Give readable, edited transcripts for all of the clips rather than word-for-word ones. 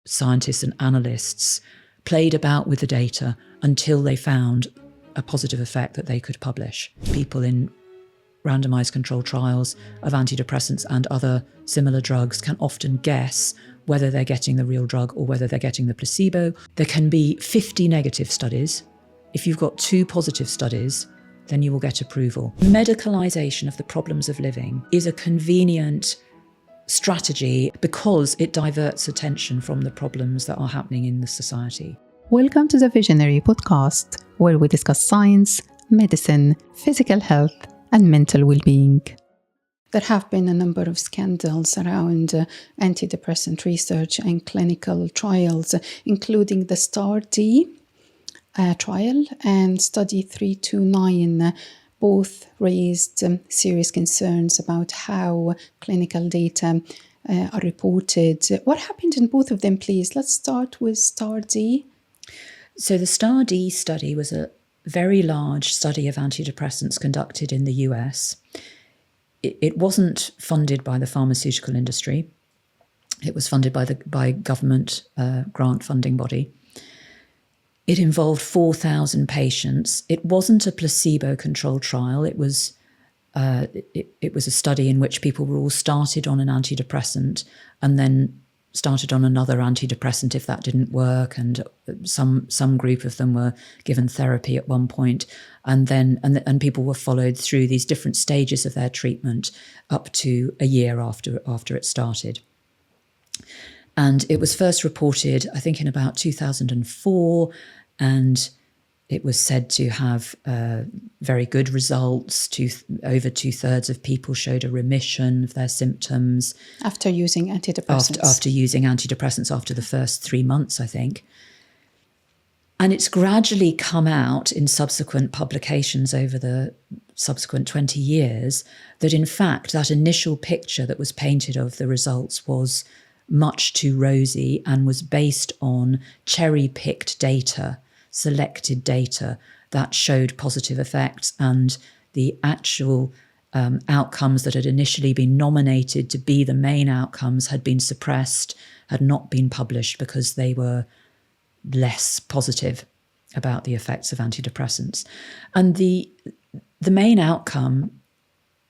scientists and analysts played about with the data until they found a positive effect that they could publish. People in randomized controlled trials of antidepressants and other similar drugs can often guess whether they're getting the real drug or whether they're getting the placebo. There can be 50 negative studies. If you've got 2 positive studies, then you will get approval. Medicalisation of the problems of living is a convenient strategy because it diverts attention from the problems that are happening in the society. Welcome to the Visionary podcast, where we discuss science, medicine, physical health, and mental well-being. There have been a number of scandals around antidepressant research and clinical trials, including the STAR-D trial and Study 329. Both raised serious concerns about how clinical data are reported. What happened in both of them, please? Let's start with STAR-D. So the STAR-D study was a very large study of antidepressants conducted in the US. It wasn't funded by the pharmaceutical industry. It was funded by government grant funding body. It involved 4,000 patients. It wasn't a placebo-controlled trial. It was a study in which people were all started on an antidepressant and then started on another antidepressant if that didn't work, and some group of them were given therapy at one point, and people were followed through these different stages of their treatment up to a year after it started. And it was first reported, I think, in about 2004, and it was said to have very good results. Over 2/3 of people showed a remission of their symptoms. After using antidepressants. After using antidepressants after the first 3 months, I think. And it's gradually come out in subsequent publications over the subsequent 20 years that, in fact, that initial picture that was painted of the results was much too rosy and was based on cherry-picked data, selected data that showed positive effects, and the actual outcomes that had initially been nominated to be the main outcomes had been suppressed, had not been published because they were less positive about the effects of antidepressants. And the main outcome,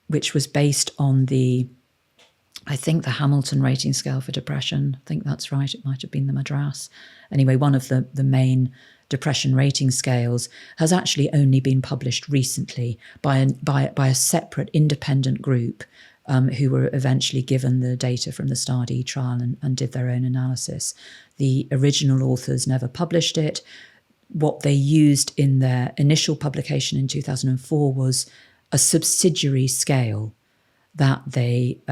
which was based on the Hamilton rating scale for depression, I think that's right, it might have been the Madras. Anyway, one of the main depression rating scales has actually only been published recently by a separate independent group who were eventually given the data from the STAR-D trial and did their own analysis. The original authors never published it. What they used in their initial publication in 2004 was a subsidiary scale it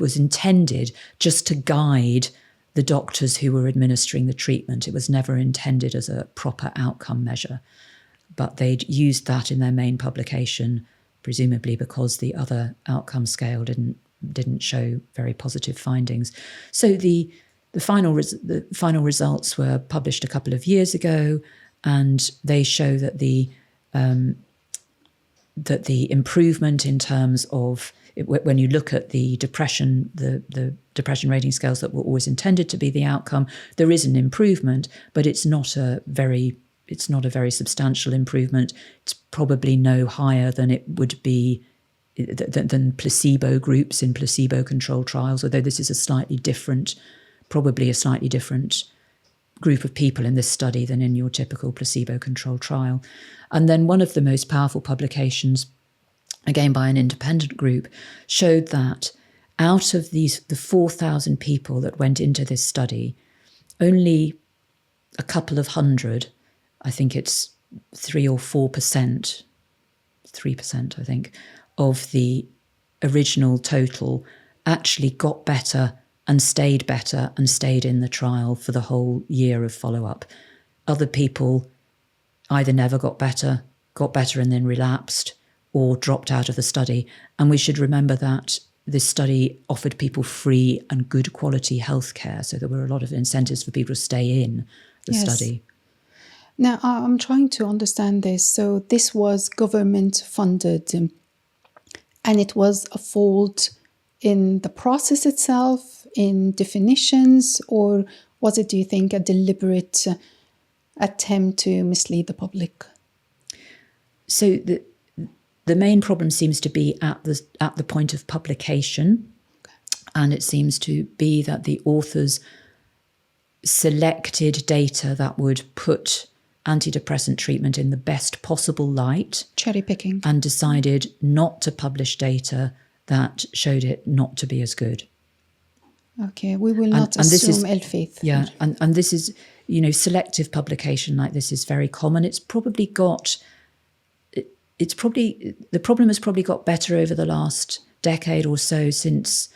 was intended just to guide the doctors who were administering the treatment. It was never intended as a proper outcome measure, but they'd used that in their main publication, presumably because the other outcome scale didn't show very positive findings. So the final results were published a couple of years ago, and they show that the improvement in terms of when you look at the depression rating scales that were always intended to be the outcome, there is an improvement, but it's not a very substantial improvement. It's probably no higher than it would be than placebo groups in placebo-controlled trials, although this is probably a slightly different group of people in this study than in your typical placebo-controlled trial. And then one of the most powerful publications, again by an independent group, showed that out of the 4,000 people that went into this study, only a couple of hundred, I think it's 3 or 4%, 3% I think, of the original total actually got better and stayed in the trial for the whole year of follow-up. Other people either never got better and then relapsed, or dropped out of the study. And we should remember that this study offered people free and good quality healthcare, so there were a lot of incentives for people to stay in the study. Now, I'm trying to understand this. So this was government funded, and it was a fault in the process itself, in definitions, or was it, do you think, a deliberate attempt to mislead the public? So the main problem seems to be at the point of publication, and it seems to be that the authors selected data that would put antidepressant treatment in the best possible light, Cherry picking, and decided not to publish data that showed it not to be as good. Okay, we will not assume ill faith. Yeah, and this is, selective publication like this is very common. The problem has probably got better over the last decade or so since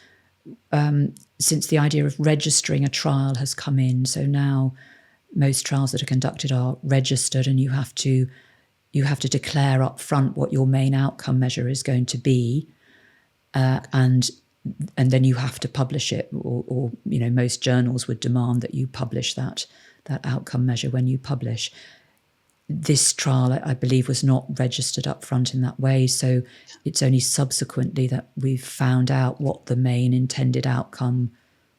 the idea of registering a trial has come in. So now most trials that are conducted are registered, and you have to declare up front what your main outcome measure is going to be, and then you have to publish it, or most journals would demand that you publish that outcome measure when you publish. This trial, I believe, was not registered up front in that way, so it's only subsequently that we've found out what the main intended outcome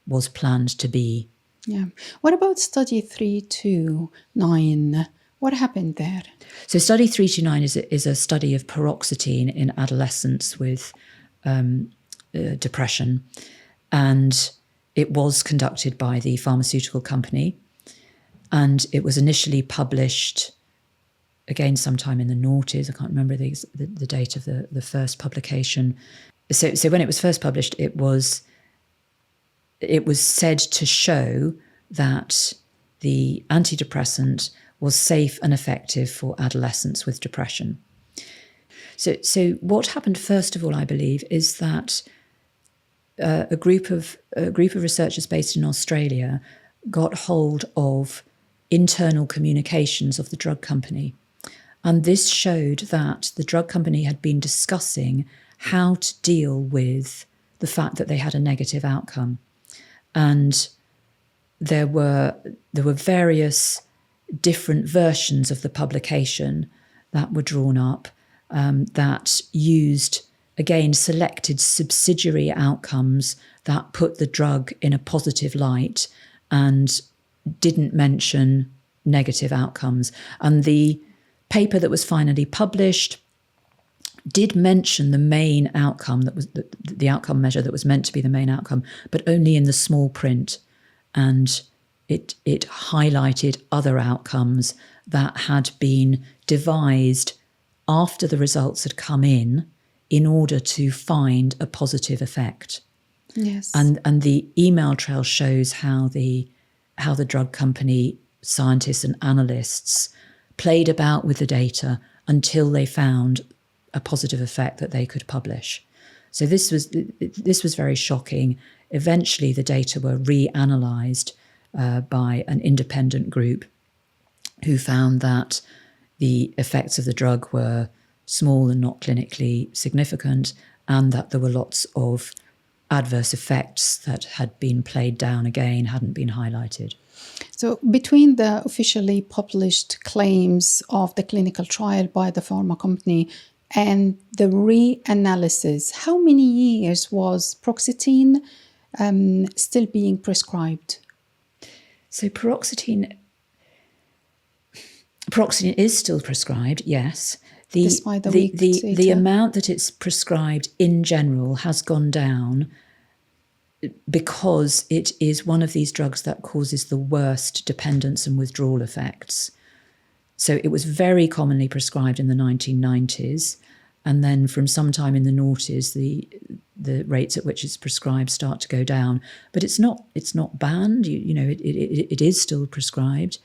was planned to be. Yeah. What about study 329? What happened there? So study 329 is a study of paroxetine in adolescents with depression, and it was conducted by the Pharmaceutical company, and it was initially published again sometime in the noughties. I can't remember the date of the first publication. So when it was first published, it was said to show that the antidepressant was safe and effective for adolescents with depression. So what happened first of all, I believe, is that a group of researchers based in Australia got hold of internal communications of the drug company. And this showed that the drug company had been discussing how to deal with the fact that they had a negative outcome. And there were various different versions of the publication that were drawn up that used, again, selected subsidiary outcomes that put the drug in a positive light and didn't mention negative outcomes. And the paper that was finally published did mention the main outcome, that was the outcome measure that was meant to be the main outcome, but only in the small print. And it highlighted other outcomes that had been devised after the results had come in order to find a positive effect. Yes. And the email trail shows how the drug company scientists and analysts played about with the data until they found a positive effect that they could publish. So this was very shocking. Eventually, the data were reanalyzed by an independent group who found that the effects of the drug were small and not clinically significant, and that there were lots of adverse effects that had been played down again, hadn't been highlighted. So between the officially published claims of the clinical trial by the pharma company and the reanalysis, how many years was paroxetine still being prescribed? So paroxetine is still prescribed, yes. Despite the weak data. The amount that it's prescribed in general has gone down because it is one of these drugs that causes the worst dependence and withdrawal effects. So it was very commonly prescribed in the 1990s, and then from sometime in the noughties, the rates at which it's prescribed start to go down. But it's not banned. It is still prescribed.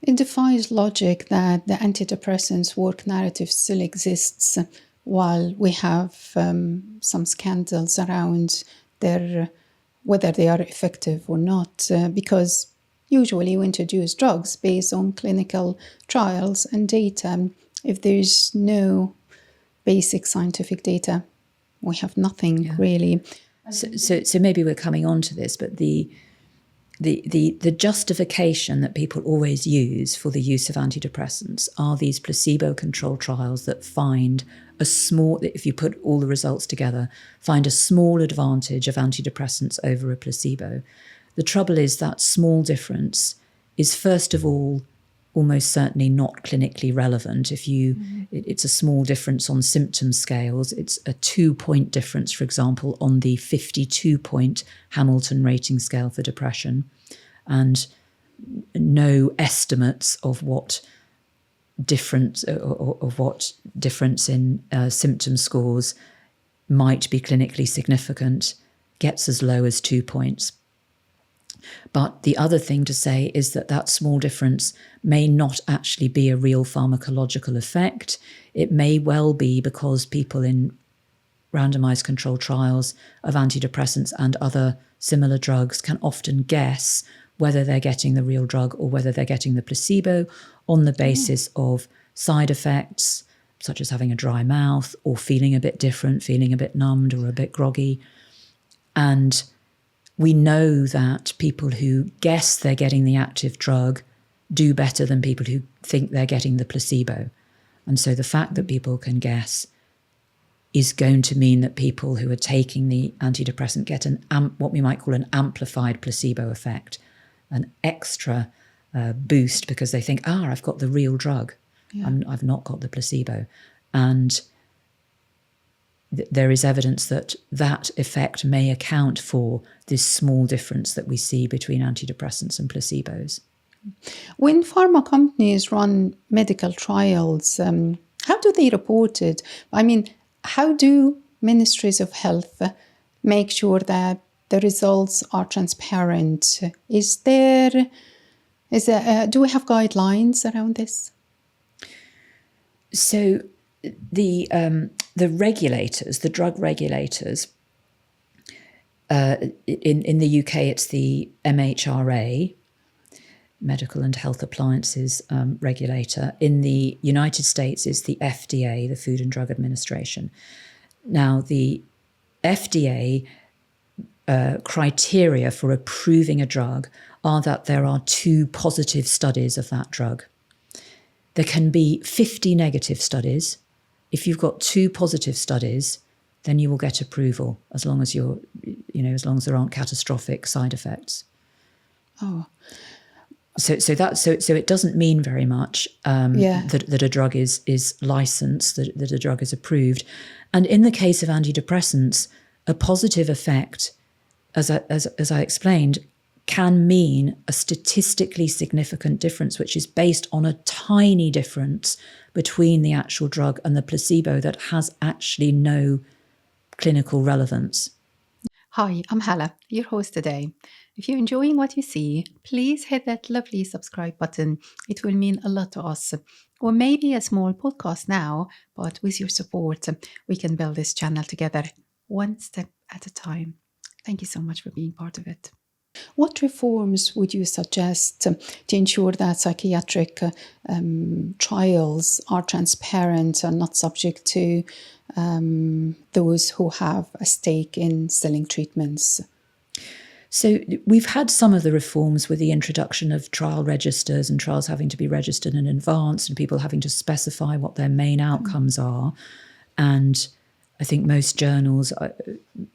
It defies logic that the antidepressants work narrative still exists while we have some scandals around whether they are effective or not, because usually you introduce drugs based on clinical trials and data. If there's no basic scientific data, we have nothing really. So maybe we're coming on to this, but the justification that people always use for the use of antidepressants are these placebo-controlled trials that find a small, if you put all the results together, find a small advantage of antidepressants over a placebo. The trouble is that small difference is, first of all, almost certainly not clinically relevant. If you, it's a small difference on symptom scales. It's a 2-point difference, for example, on the 52-point Hamilton rating scale for depression, and no estimates of what difference in symptom scores might be clinically significant gets as low as 2 points. But the other thing to say is that that small difference may not actually be a real pharmacological effect. It may well be because people in randomized controlled trials of antidepressants and other similar drugs can often guess whether they're getting the real drug or whether they're getting the placebo on the basis of side effects, such as having a dry mouth or feeling a bit different, feeling a bit numbed or a bit groggy. And we know that people who guess they're getting the active drug do better than people who think they're getting the placebo. And so the fact that people can guess is going to mean that people who are taking the antidepressant get what we might call an amplified placebo effect, an extra boost because they think, I've got the real drug. Yeah. I've not got the placebo. And there is evidence that that effect may account for this small difference that we see between antidepressants and placebos. When pharma companies run medical trials, how do they report it? I mean, how do ministries of health make sure that the results are transparent? Do we have guidelines around this? So the regulators, the drug regulators, in the UK it's the MHRA, Medical and Health Appliances regulator. In the United States it's the FDA, the Food and Drug Administration. Now the FDA criteria for approving a drug are that there are 2 positive studies of that drug. There can be 50 negative studies. If you've got 2 positive studies, then you will get approval as long as as long as there aren't catastrophic side effects. Oh, so it doesn't mean very much that a drug is licensed, that a drug is approved. And in the case of antidepressants, a positive effect, as I explained, can mean a statistically significant difference, which is based on a tiny difference between the actual drug and the placebo that has actually no clinical relevance. Hi, I'm Hala, your host today. If you're enjoying what you see, please hit that lovely subscribe button. It will mean a lot to us. Or maybe a small podcast now, but with your support, we can build this channel together, one step at a time. Thank you so much for being part of it. What reforms would you suggest to ensure that psychiatric trials are transparent and not subject to those who have a stake in selling treatments? So we've had some of the reforms with the introduction of trial registers and trials having to be registered in advance and people having to specify what their main outcomes are. And I think most journals,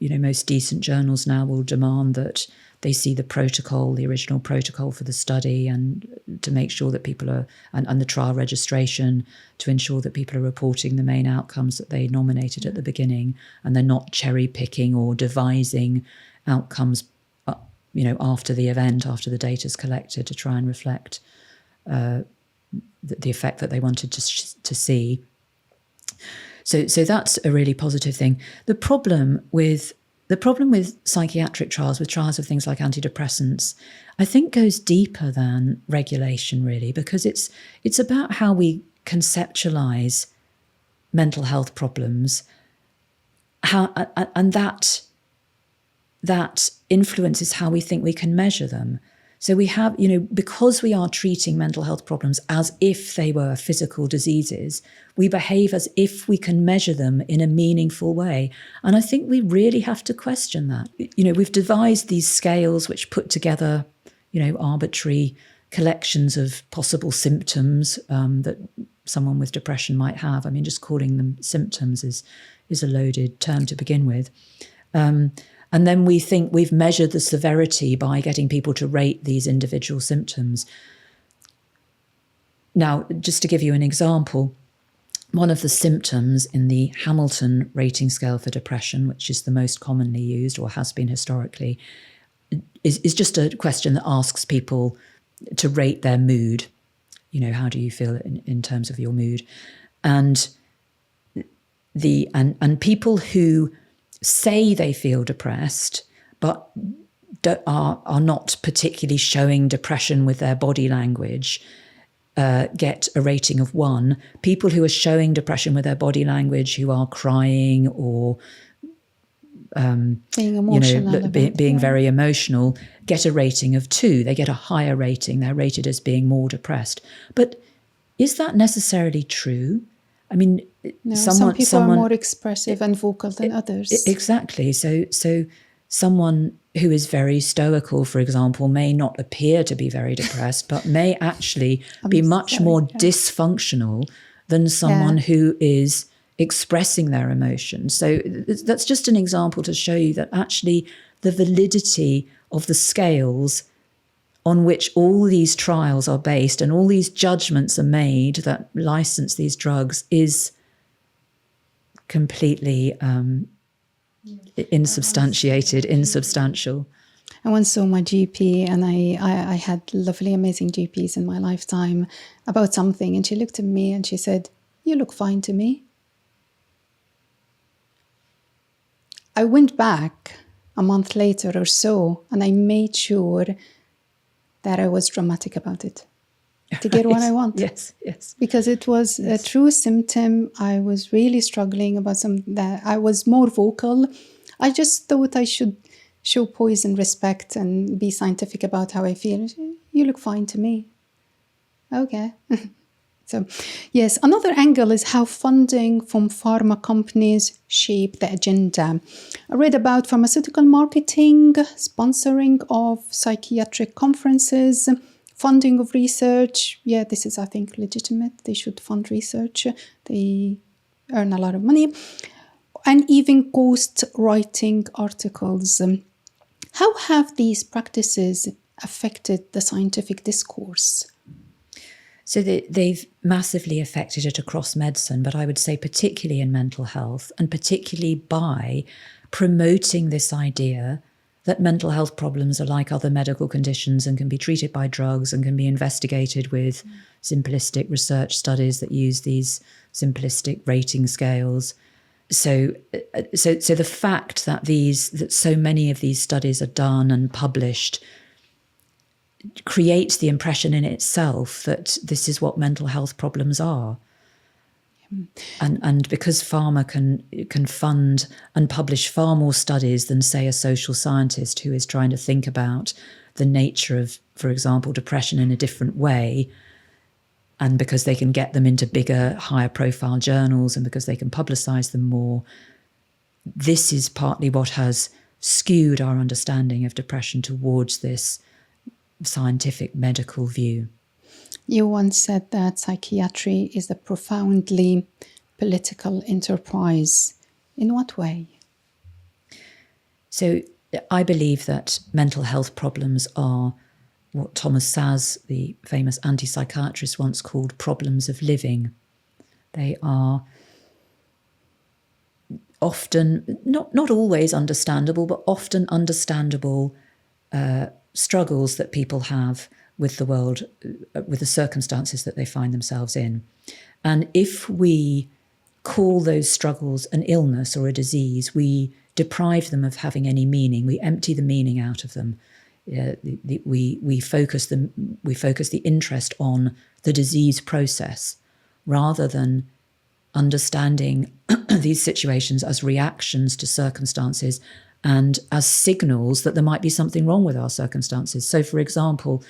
most decent journals now will demand that they see the protocol, the original protocol for the study, and to make sure that people are, and the trial registration, to ensure that people are reporting the main outcomes that they nominated at the beginning, and they're not cherry picking or devising outcomes, after the event, after the data's collected, to try and reflect the effect that they wanted to see. So that's a really positive thing. The problem with psychiatric trials, with trials of things like antidepressants, I think goes deeper than regulation, really, because it's about how we conceptualise mental health problems, and that influences how we think we can measure them. So we have, because we are treating mental health problems as if they were physical diseases, we behave as if we can measure them in a meaningful way. And I think we really have to question that. We've devised these scales which put together arbitrary collections of possible symptoms that someone with depression might have. I mean, just calling them symptoms is a loaded term to begin with. And then we think we've measured the severity by getting people to rate these individual symptoms. Now, just to give you an example, one of the symptoms in the Hamilton rating scale for depression, which is the most commonly used or has been historically, is just a question that asks people to rate their mood. How do you feel in terms of your mood? And people who say they feel depressed, but are not particularly showing depression with their body language, get a rating of 1. People who are showing depression with their body language, who are crying or being emotional, being very emotional, get a rating of 2. They get a higher rating. They're rated as being more depressed. But is that necessarily true? I mean, no, some people are more expressive and vocal than others. Exactly. So someone who is very stoical, for example, may not appear to be very depressed, but may actually be much more dysfunctional than someone who is expressing their emotions. So that's just an example to show you that actually the validity of the scales on which all these trials are based and all these judgments are made that license these drugs is completely insubstantial. I once saw my GP, and I had lovely, amazing GPs in my lifetime about something, and she looked at me and she said, "You look fine to me." I went back a month later or so, and I made sure that I was dramatic about it to get what I want. Yes. Because it was a true symptom. I was really struggling about something that I was more vocal. I just thought I should show poise and respect and be scientific about how I feel. You look fine to me. Okay. So, yes, another angle is how funding from pharma companies shape the agenda. I read about pharmaceutical marketing, sponsoring of psychiatric conferences, funding of research. Yeah, this is, I think, legitimate. They should fund research. They earn a lot of money. And even ghost-writing articles. How have these practices affected the scientific discourse? So they've massively affected it across medicine, but I would say particularly in mental health, and particularly by promoting this idea that mental health problems are like other medical conditions and can be treated by drugs and can be investigated with simplistic research studies that use these simplistic rating scales. So the fact that so many of these studies are done and published creates the impression in itself that this is what mental health problems are. And because pharma can fund and publish far more studies than, say, a social scientist who is trying to think about the nature of, for example, depression in a different way, and because they can get them into bigger, higher profile journals and because they can publicize them more, this is partly what has skewed our understanding of depression towards this scientific medical view. You once said that psychiatry is a profoundly political enterprise. In what way? So I believe that mental health problems are what Thomas Saz, the famous anti-psychiatrist, once called problems of living. They are often, not always understandable, but often understandable struggles that people have with the world, with the circumstances that they find themselves in. And if we call those struggles an illness or a disease, we deprive them of having any meaning. We empty the meaning out of them. We focus the interest on the disease process rather than understanding these situations as reactions to circumstances and as signals that there might be something wrong with our circumstances. So, for example,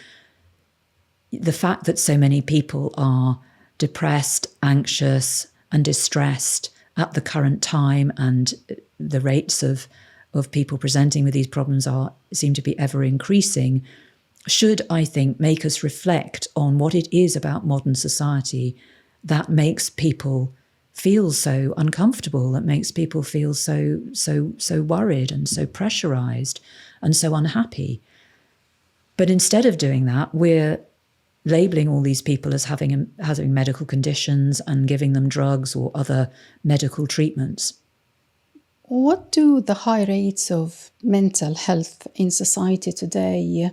the fact that so many people are depressed, anxious, and distressed at the current time, and the rates of people presenting with these problems seem to be ever increasing, should, I think, make us reflect on what it is about modern society that makes people feel so uncomfortable, that makes people feel so worried and so pressurized and so unhappy. But instead of doing that, we're labeling all these people as having medical conditions and giving them drugs or other medical treatments. What do the high rates of mental health in society today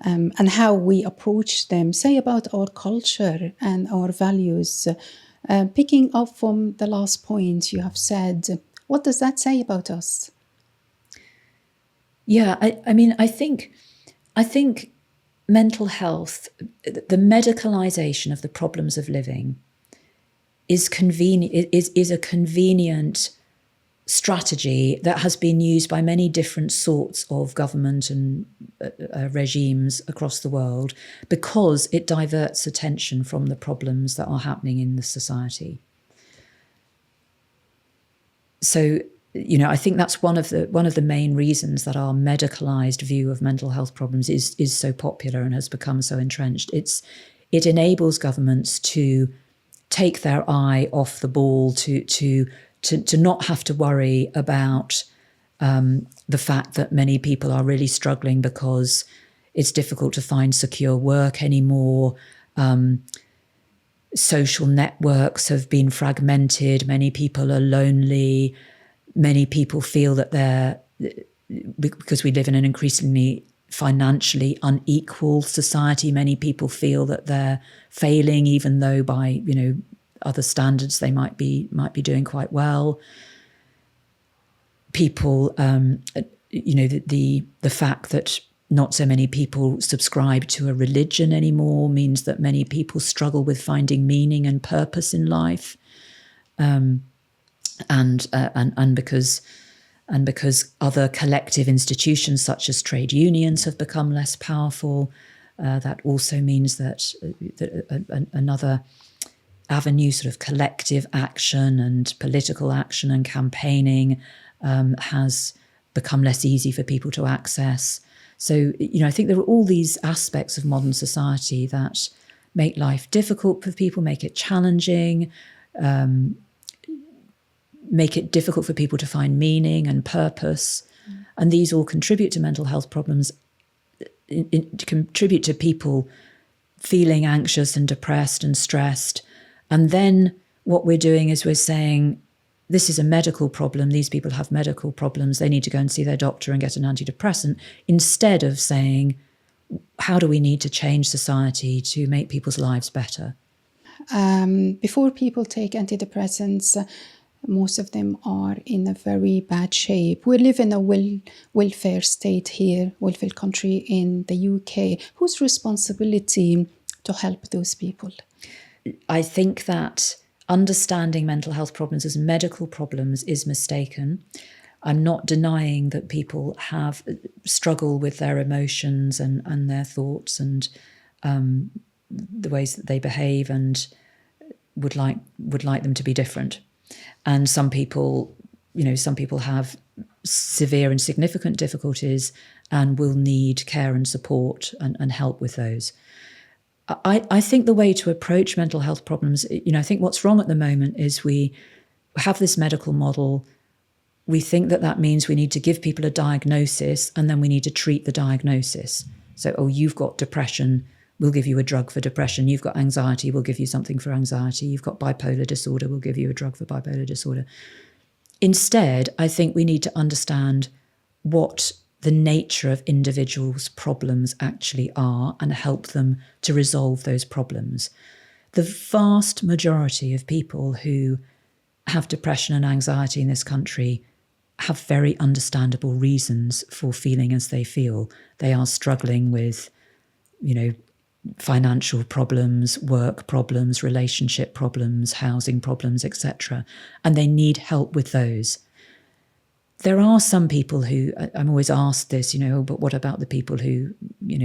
and how we approach them say about our culture and our values? Picking up from the last point you have said, what does that say about us? Yeah, I think mental health, the medicalisation of the problems of living is a convenient strategy that has been used by many different sorts of government and regimes across the world because it diverts attention from the problems that are happening in the society. So, I think that's one of the main reasons that our medicalised view of mental health problems is so popular and has become so entrenched. It enables governments to take their eye off the ball, to not have to worry about the fact that many people are really struggling because it's difficult to find secure work anymore. Social networks have been fragmented. Many people are lonely. Many people feel that because we live in an increasingly financially unequal society, many people feel that they're failing, even though by, other standards they might be doing quite well. People, the fact that not so many people subscribe to a religion anymore means that many people struggle with finding meaning and purpose in life, and because other collective institutions such as trade unions have become less powerful, that also means that another avenue, sort of collective action and political action and campaigning, has become less easy for people to access. So, I think there are all these aspects of modern society that make life difficult for people, make it challenging, make it difficult for people to find meaning and purpose. And these all contribute to mental health problems, contribute to people feeling anxious and depressed and stressed. And then what we're doing is we're saying, this is a medical problem. These people have medical problems. They need to go and see their doctor and get an antidepressant, instead of saying, how do we need to change society to make people's lives better? Before people take antidepressants, most of them are in a very bad shape. We live in a welfare state here, welfare country in the UK. Whose responsibility to help those people? I think that understanding mental health problems as medical problems is mistaken. I'm not denying that people struggle with their emotions and their thoughts and the ways that they behave, and would like them to be different. And some people have severe and significant difficulties and will need care and support and help with those. I think the way to approach mental health problems, I think what's wrong at the moment is we have this medical model. We think that means we need to give people a diagnosis and then we need to treat the diagnosis. So, you've got depression, we'll give you a drug for depression. You've got anxiety, we'll give you something for anxiety. You've got bipolar disorder, we'll give you a drug for bipolar disorder. Instead, I think we need to understand what the nature of individuals' problems actually are and help them to resolve those problems. The vast majority of people who have depression and anxiety in this country have very understandable reasons for feeling as they feel. They are struggling with, financial problems, work problems, relationship problems, housing problems, etc. And they need help with those. There are some people who, I'm always asked this, but what about the people who,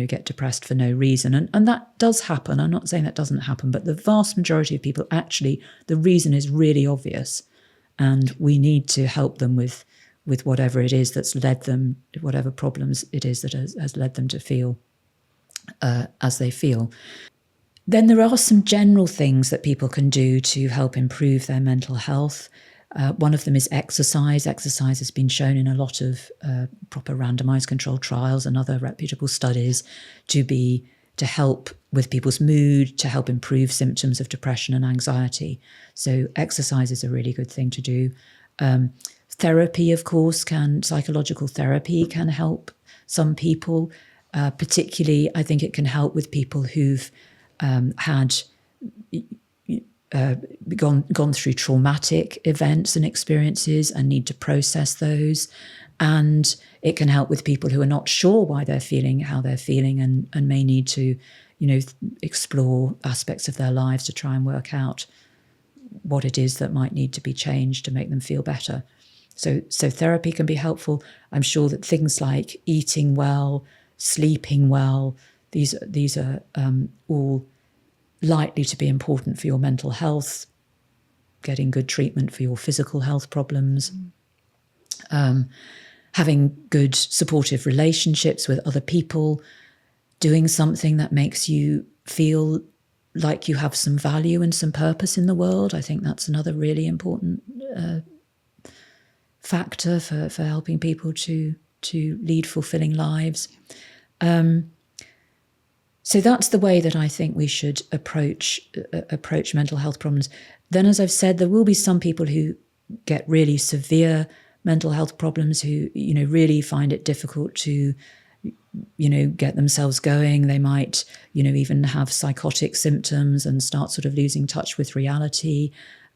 get depressed for no reason? And that does happen. I'm not saying that doesn't happen, but the vast majority of people, actually, the reason is really obvious. And we need to help them with whatever it is that's led them, whatever problems it is that has led them to feel as they feel. Then there are some general things that people can do to help improve their mental health. One of them is exercise. Exercise has been shown in a lot of proper randomized controlled trials and other reputable studies to help with people's mood, to help improve symptoms of depression and anxiety. So exercise is a really good thing to do. Therapy, of course, psychological therapy can help some people. Particularly, I think it can help with people who've gone through traumatic events and experiences and need to process those. And it can help with people who are not sure why they're feeling how they're feeling and may need to, explore aspects of their lives to try and work out what it is that might need to be changed to make them feel better. So therapy can be helpful. I'm sure that things like eating well, sleeping well, these are all likely to be important for your mental health, getting good treatment for your physical health problems, having good supportive relationships with other people, doing something that makes you feel like you have some value and some purpose in the world. I think that's another really important factor for helping people to lead fulfilling lives. So that's the way that I think we should approach mental health problems. Then, as I've said, there will be some people who get really severe mental health problems who, really find it difficult to, get themselves going. They might, even have psychotic symptoms and start sort of losing touch with reality.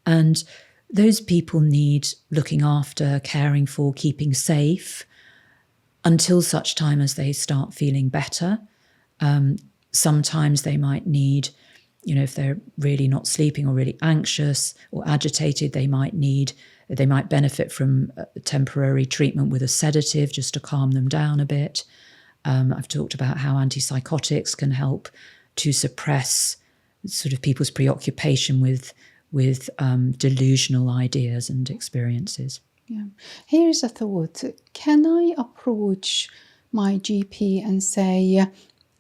And those people need looking after, caring for, keeping safe until such time as they start feeling better. Sometimes they might need, if they're really not sleeping or really anxious or agitated, they might benefit from temporary treatment with a sedative just to calm them down a bit. I've talked about how antipsychotics can help to suppress sort of people's preoccupation with delusional ideas and experiences. Yeah. Here's a thought. Can I approach my GP and say,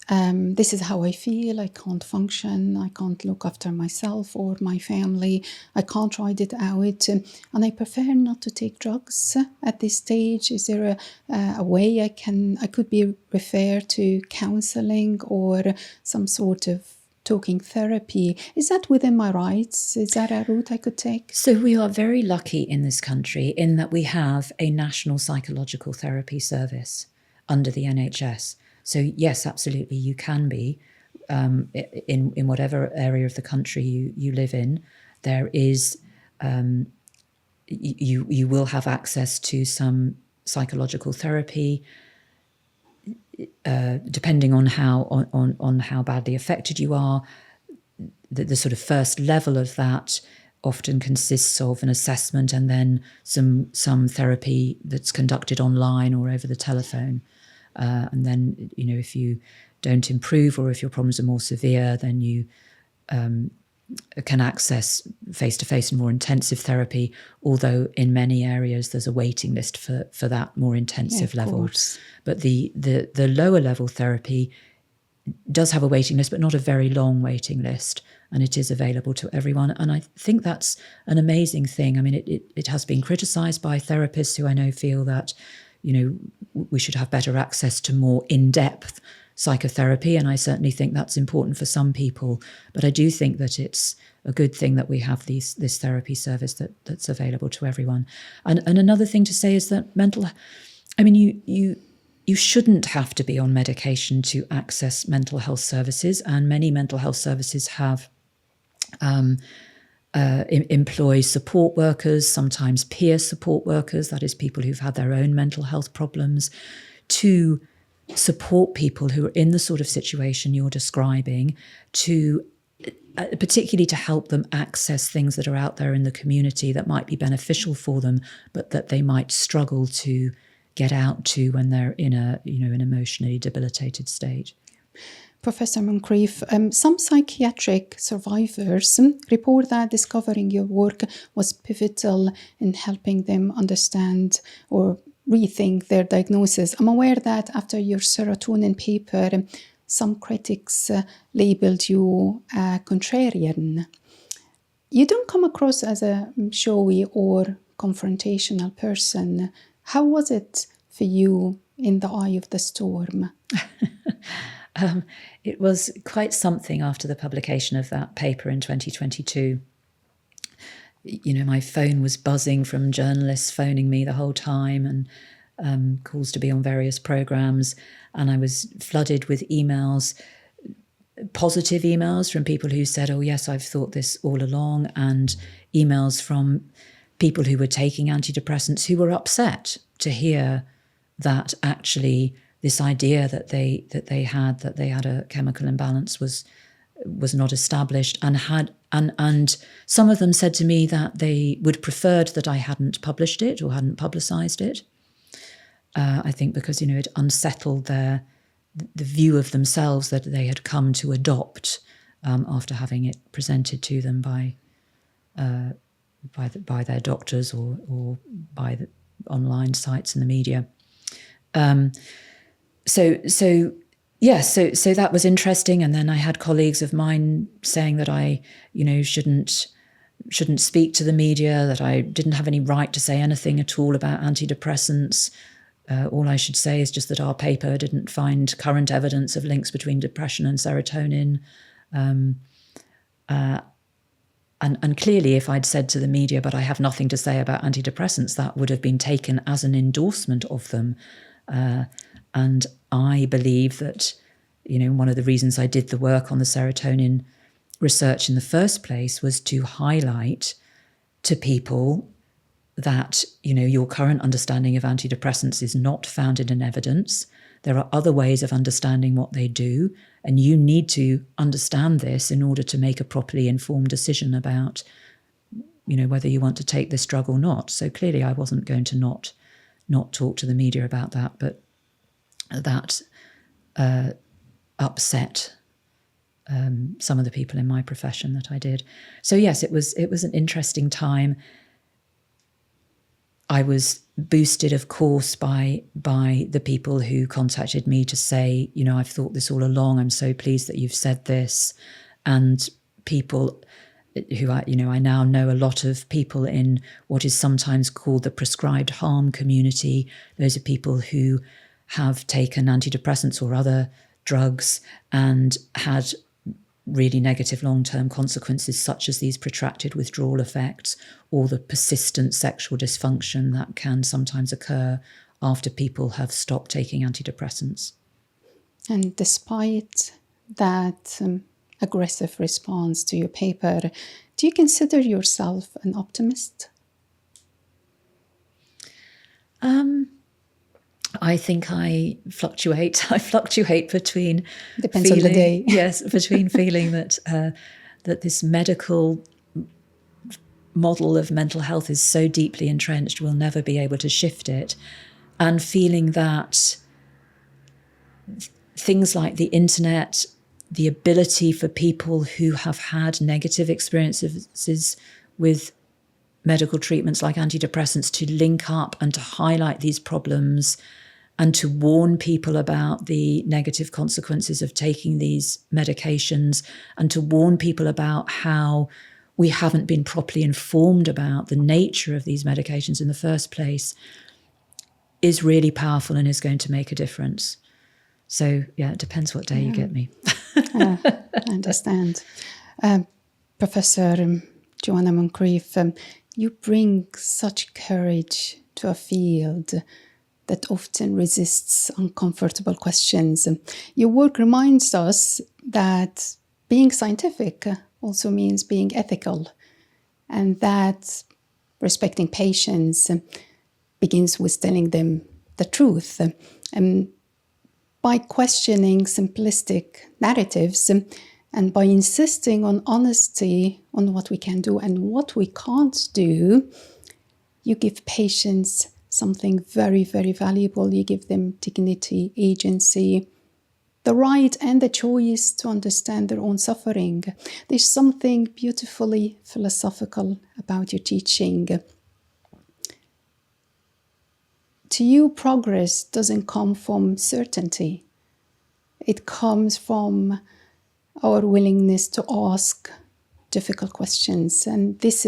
this is how I feel, I can't function, I can't look after myself or my family, I can't ride it out, and I prefer not to take drugs at this stage? Is there a way I could be referred to counseling or some sort of talking therapy? Is that within my rights? Is that a route I could take? So we are very lucky in this country in that we have a national psychological therapy service under the NHS. So yes, absolutely, you can be in whatever area of the country you live in. There is you will have access to some psychological therapy, depending on how badly affected you are. The sort of first level of that often consists of an assessment and then some therapy that's conducted online or over the telephone. And then, if you don't improve or if your problems are more severe, then you can access face-to-face and more intensive therapy, although in many areas there's a waiting list for that more intensive level. Course. But the lower level therapy does have a waiting list, but not a very long waiting list, and it is available to everyone. And I think that's an amazing thing. I mean, it has been criticised by therapists who I know feel that we should have better access to more in-depth psychotherapy, and I certainly think that's important for some people. But I do think that it's a good thing that we have this therapy service that's available to everyone. And another thing to say is that you shouldn't have to be on medication to access mental health services, and many mental health services have employ support workers, sometimes peer support workers, that is people who've had their own mental health problems, to support people who are in the sort of situation you're describing, to particularly to help them access things that are out there in the community that might be beneficial for them, but that they might struggle to get out to when they're in an emotionally debilitated state. Professor Moncrieff, some psychiatric survivors report that discovering your work was pivotal in helping them understand or rethink their diagnosis. I'm aware that after your serotonin paper, some critics labeled you a contrarian. You don't come across as a showy or confrontational person. How was it for you in the eye of the storm? It was quite something after the publication of that paper in 2022. My phone was buzzing from journalists phoning me the whole time, and calls to be on various programs. And I was flooded with emails, positive emails from people who said, oh yes, I've thought this all along, and emails from people who were taking antidepressants who were upset to hear that actually this idea that they had a chemical imbalance was not established, and some of them said to me that they would preferred that I hadn't published it or hadn't publicised it. I think because it unsettled the view of themselves that they had come to adopt after having it presented to them by their doctors or by the online sites and the media. So that was interesting. And then I had colleagues of mine saying that I, shouldn't speak to the media, that I didn't have any right to say anything at all about antidepressants. All I should say is just that our paper didn't find current evidence of links between depression and serotonin. And clearly, if I'd said to the media, but I have nothing to say about antidepressants, that would have been taken as an endorsement of them. And I believe that, one of the reasons I did the work on the serotonin research in the first place was to highlight to people that, your current understanding of antidepressants is not founded in evidence. There are other ways of understanding what they do, and you need to understand this in order to make a properly informed decision about, whether you want to take this drug or not. So clearly I wasn't going to not talk to the media about that, but that upset some of the people in my profession that I did. So yes, it was an interesting time. I was boosted, of course, by the people who contacted me to say, I've thought this all along. I'm so pleased that you've said this. And people who I now know a lot of people in what is sometimes called the prescribed harm community. Those are people who have taken antidepressants or other drugs and had really negative long-term consequences, such as these protracted withdrawal effects or the persistent sexual dysfunction that can sometimes occur after people have stopped taking antidepressants. And despite that aggressive response to your paper, do you consider yourself an optimist? I think I fluctuate. I fluctuate between depends on the day. Yes, between feeling that this medical model of mental health is so deeply entrenched, we'll never be able to shift it, and feeling that things like the internet, the ability for people who have had negative experiences with medical treatments like antidepressants to link up and to highlight these problems and to warn people about the negative consequences of taking these medications, and to warn people about how we haven't been properly informed about the nature of these medications in the first place, is really powerful and is going to make a difference. So, yeah, it depends what day you get me. I understand. Professor Joanna Moncrieff, you bring such courage to a field that often resists uncomfortable questions. Your work reminds us that being scientific also means being ethical, and that respecting patients begins with telling them the truth. By questioning simplistic narratives and by insisting on honesty on what we can do and what we can't do, you give patients something very, very valuable. You give them dignity, agency, the right and the choice to understand their own suffering. There's something beautifully philosophical about your teaching. To you, progress doesn't come from certainty. It comes from our willingness to ask difficult questions. And this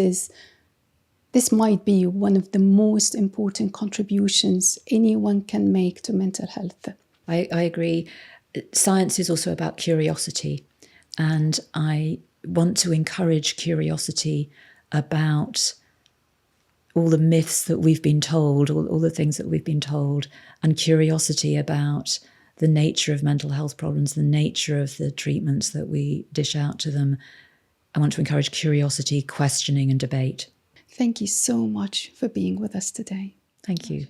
might be one of the most important contributions anyone can make to mental health. I agree. Science is also about curiosity. And I want to encourage curiosity about all the myths that we've been told, all the things that we've been told, and curiosity about the nature of mental health problems, the nature of the treatments that we dish out to them. I want to encourage curiosity, questioning, and debate. Thank you so much for being with us today. Thank you.